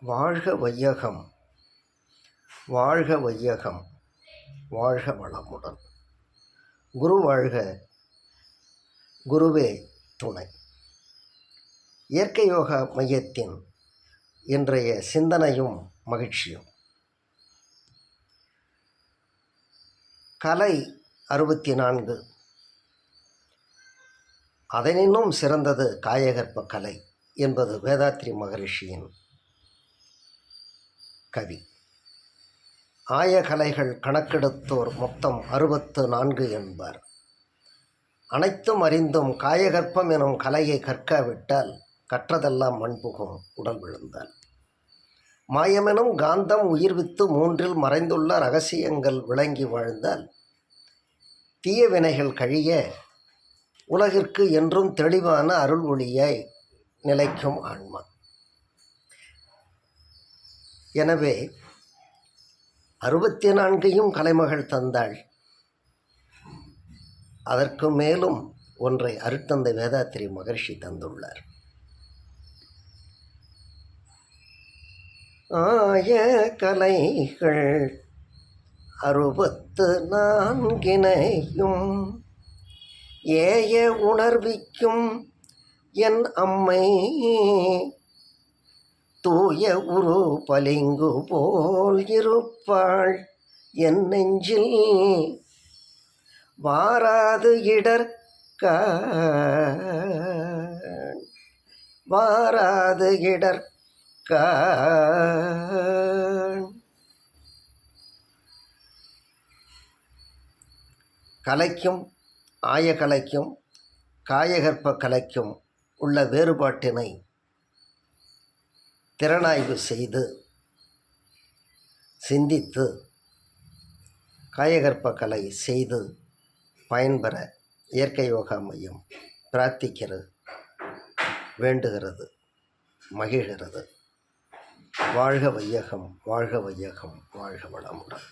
வாழ்க வையகம், வாழ்க வையகம், வாழ்க வளமுடன். குரு வாழ்க, குருவே துணை. இயற்கை யோக மையத்தின் இன்றைய சிந்தனையும் மகிழ்ச்சியும். கலை 64. அதனினும் சிறந்தது காயகற்ப கலை என்பது வேதாத்ரி மகரிஷியின் கவி. ஆயகலைகள் கணக்கெடுத்தோர் மொத்தம் 64 என்பார். அனைத்தும் அறிந்தும் காயகற்பம் எனும் கலையை கற்காவிட்டால் கற்றதெல்லாம் மண்புகும் உடல் விழுந்தால். மாயமெனும் காந்தம் உயிர்வித்து 3 மறைந்துள்ள இரகசியங்கள் விளங்கி வாழ்ந்தால் தீய வினைகள் கழிய உலகிற்கு என்றும் தெளிவான அருள் ஒளியாய் நிலைக்கும் ஆன்மா. எனவே 64 கலைமகள் தந்தாள். அதற்கு மேலும் ஒன்றை அருட்தந்தை வேதாத்ரி மகரிஷி தந்துள்ளார். ஆய கலைகள் 64 ஏய உணர்விக்கும் என் அம்மை தூய உரு பளிங்கு போல் இருப்பாள் என் நெஞ்சில் வாராது வாராது கலைக்கும் ஆயகலைக்கும் காயகற்ப கலைக்கும் உள்ள வேறுபாட்டினை திறனாய்வு செய்து சிந்தித்து காயகற்ப கலை செய்து பயன்பெற இயற்கை யோகா மையம் பிரார்த்திக்கிறது, வேண்டுகிறது, மகிழ்கிறது. வாழ்க வையகம், வாழ்க வையகம், வாழ்க வளமுடன்.